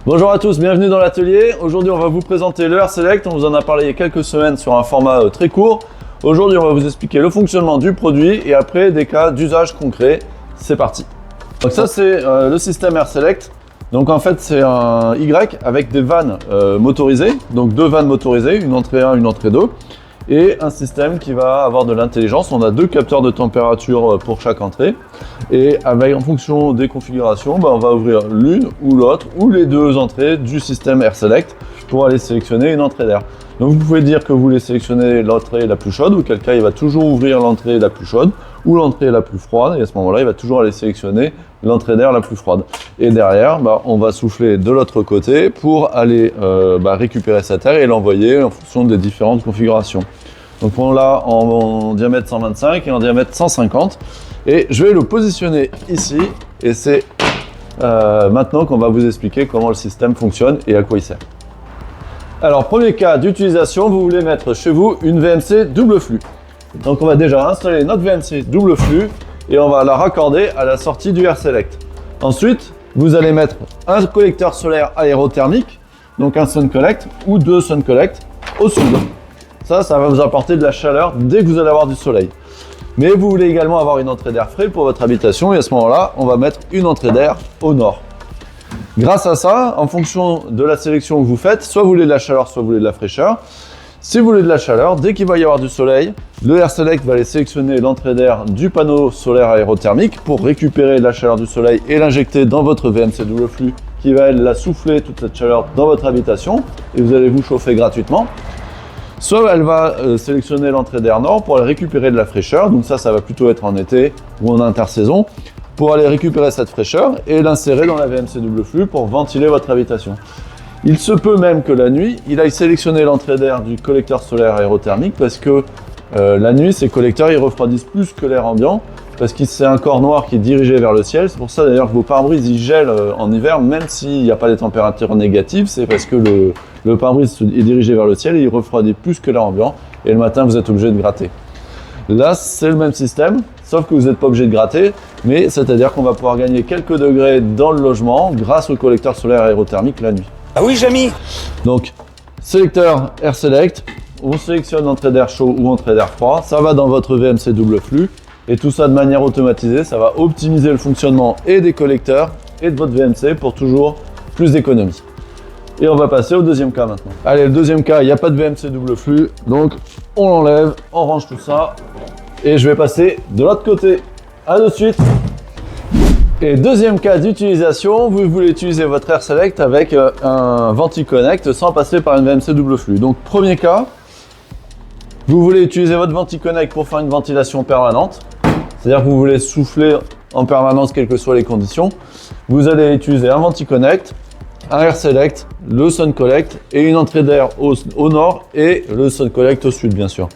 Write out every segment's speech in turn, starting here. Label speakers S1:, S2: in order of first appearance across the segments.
S1: Bonjour à tous, bienvenue dans l'atelier. Aujourd'hui, on va vous présenter le Air Select. On vous en a parlé il y a quelques semaines sur un format très court. Aujourd'hui, on va vous expliquer le fonctionnement du produit et après des cas d'usage concret. C'est parti. Donc ça, c'est le système Air Select. Donc en fait, c'est un Y avec des vannes motorisées. Donc deux vannes motorisées, une entrée 1, une entrée 2. Et un système qui va avoir de l'intelligence. On a deux capteurs de température pour chaque entrée. Et en fonction des configurations, on va ouvrir l'une ou l'autre ou les deux entrées du système Air Select pour aller sélectionner une entrée d'air. Donc vous pouvez dire que vous voulez sélectionner l'entrée la plus chaude, auquel cas il va toujours ouvrir l'entrée la plus chaude ou l'entrée la plus froide, et à ce moment-là il va toujours aller sélectionner l'entrée d'air la plus froide. Et derrière, on va souffler de l'autre côté pour aller récupérer cet air et l'envoyer en fonction des différentes configurations. Donc on l'a en diamètre 125 et en diamètre 150. Et je vais le positionner ici, et c'est maintenant qu'on va vous expliquer comment le système fonctionne et à quoi il sert. Alors, premier cas d'utilisation, vous voulez mettre chez vous une VMC double flux. Donc on va déjà installer notre VMC double flux et on va la raccorder à la sortie du Air Select. Ensuite, vous allez mettre un collecteur solaire aérothermique, donc un Sun Collect ou deux Sun Collect au sud. Ça va vous apporter de la chaleur dès que vous allez avoir du soleil. Mais vous voulez également avoir une entrée d'air frais pour votre habitation et à ce moment-là, on va mettre une entrée d'air au nord. Grâce à ça, en fonction de la sélection que vous faites, soit vous voulez de la chaleur, soit vous voulez de la fraîcheur. Si vous voulez de la chaleur, dès qu'il va y avoir du soleil, le Air Select va aller sélectionner l'entrée d'air du panneau solaire aérothermique pour récupérer la chaleur du soleil et l'injecter dans votre VMC double flux qui va la souffler toute cette chaleur dans votre habitation et vous allez vous chauffer gratuitement. Soit elle va sélectionner l'entrée d'air nord pour aller récupérer de la fraîcheur, donc ça va plutôt être en été ou en intersaison, pour aller récupérer cette fraîcheur et l'insérer dans la VMC double flux pour ventiler votre habitation. Il se peut même que la nuit, il aille sélectionner l'entrée d'air du collecteur solaire aérothermique parce que la nuit, ces collecteurs ils refroidissent plus que l'air ambiant parce que c'est un corps noir qui est dirigé vers le ciel. C'est pour ça d'ailleurs que vos pare-brises ils gèlent en hiver, même s'il n'y a pas des températures négatives, c'est parce que le pare-brise est dirigé vers le ciel et il refroidit plus que l'air ambiant et le matin vous êtes obligé de gratter. Là, c'est le même système, sauf que vous n'êtes pas obligé de gratter, mais c'est-à-dire qu'on va pouvoir gagner quelques degrés dans le logement grâce au collecteur solaire aérothermique la nuit.
S2: Ah oui, Jamy.
S1: Donc, sélecteur Air Select, on sélectionne entrée d'air chaud ou entrée d'air froid, ça va dans votre VMC double flux, et tout ça de manière automatisée, ça va optimiser le fonctionnement et des collecteurs et de votre VMC pour toujours plus d'économie. Et on va passer au deuxième cas maintenant. Allez, le deuxième cas, il n'y a pas de VMC double flux, donc on l'enlève, on range tout ça, et je vais passer de l'autre côté. À de suite. Et deuxième cas d'utilisation, vous voulez utiliser votre Air Select avec un VentiConnect sans passer par une VMC double flux. Donc premier cas, vous voulez utiliser votre VentiConnect pour faire une ventilation permanente, c'est-à-dire que vous voulez souffler en permanence quelles que soient les conditions. Vous allez utiliser un VentiConnect, un Air Select, le Sun Collect et une entrée d'air au nord et le Sun Collect au sud bien sûr.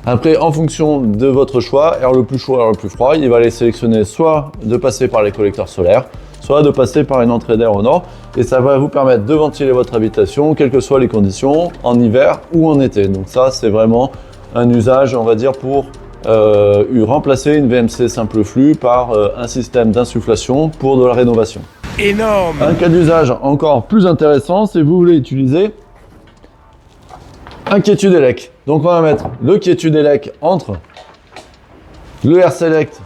S1: Après, en fonction de votre choix, air le plus chaud, air le plus froid, il va aller sélectionner soit de passer par les collecteurs solaires, soit de passer par une entrée d'air au nord et ça va vous permettre de ventiler votre habitation quelles que soient les conditions, en hiver ou en été. Donc ça, c'est vraiment un usage, on va dire, pour remplacer une VMC simple flux par un système d'insufflation pour de la rénovation.
S2: Énorme.
S1: Un cas d'usage encore plus intéressant, c'est que vous voulez utiliser un Quiétude-Élec. Donc on va mettre le Quiétude-Élec entre le Air Select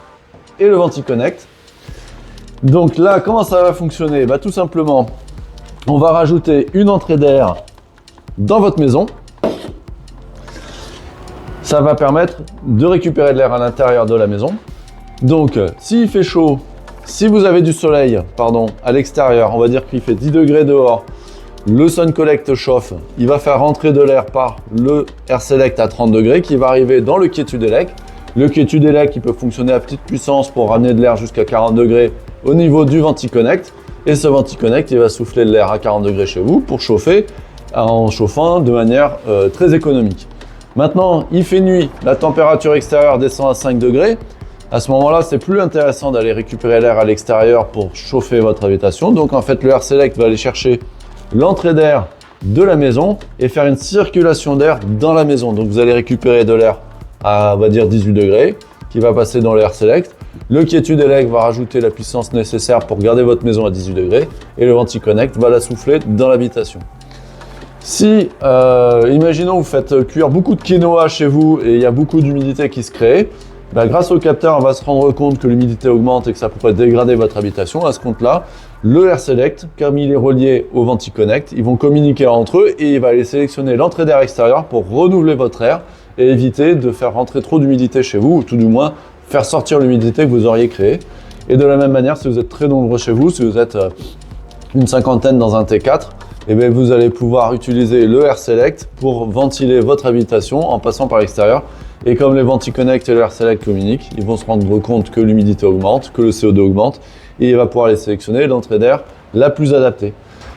S1: et le VentiConnect. Donc là, comment ça va fonctionner? Tout simplement, on va rajouter une entrée d'air dans votre maison. Ça va permettre de récupérer de l'air à l'intérieur de la maison. Donc, s'il fait chaud, si vous avez du soleil, à l'extérieur, on va dire qu'il fait 10 degrés dehors, le Sun Collect chauffe, il va faire rentrer de l'air par le Air Select à 30 degrés qui va arriver dans le Quiétude-Élec. Le Quiétude-Élec, il peut fonctionner à petite puissance pour ramener de l'air jusqu'à 40 degrés au niveau du VentiConnect. Et ce VentiConnect, il va souffler de l'air à 40 degrés chez vous pour chauffer en chauffant de manière très économique. Maintenant, il fait nuit, la température extérieure descend à 5 degrés. À ce moment-là, c'est plus intéressant d'aller récupérer l'air à l'extérieur pour chauffer votre habitation. Donc en fait, le Air Select va aller chercher l'entrée d'air de la maison et faire une circulation d'air dans la maison. Donc vous allez récupérer de l'air à, on va dire, 18 degrés qui va passer dans le Air Select. Le Quiétude-Elec va rajouter la puissance nécessaire pour garder votre maison à 18 degrés et le VentiConnect va la souffler dans l'habitation. Si, imaginons vous faites cuire beaucoup de quinoa chez vous et il y a beaucoup d'humidité qui se crée, grâce au capteur, on va se rendre compte que l'humidité augmente et que ça pourrait dégrader votre habitation. À ce compte-là, le Air Select, comme il est relié au VentiConnect, ils vont communiquer entre eux et il va aller sélectionner l'entrée d'air extérieur pour renouveler votre air et éviter de faire rentrer trop d'humidité chez vous, ou tout du moins faire sortir l'humidité que vous auriez créée. Et de la même manière, si vous êtes très nombreux chez vous, si vous êtes une cinquantaine dans un T4, et bien vous allez pouvoir utiliser le Air Select pour ventiler votre habitation en passant par l'extérieur. Et comme les VentiConnect et le Air Select communiquent, ils vont se rendre compte que l'humidité augmente, que le CO2 augmente, et il va pouvoir aller sélectionner l'entrée d'air la plus adaptée.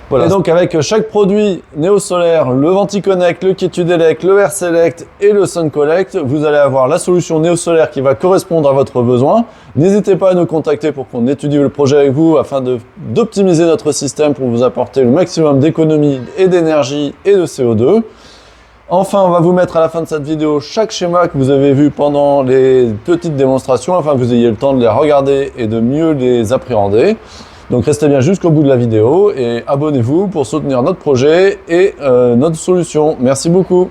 S1: Voilà. Et donc avec chaque produit Néo-Solaire, le VentiConnect, le Quiétude-Elec, le Air Select et le SunCollect, vous allez avoir la solution Néo-Solaire qui va correspondre à votre besoin. N'hésitez pas à nous contacter pour qu'on étudie le projet avec vous afin d'optimiser notre système pour vous apporter le maximum d'économie et d'énergie et de CO2. Enfin, on va vous mettre à la fin de cette vidéo chaque schéma que vous avez vu pendant les petites démonstrations afin que vous ayez le temps de les regarder et de mieux les appréhender. Donc restez bien jusqu'au bout de la vidéo et abonnez-vous pour soutenir notre projet et notre solution. Merci beaucoup.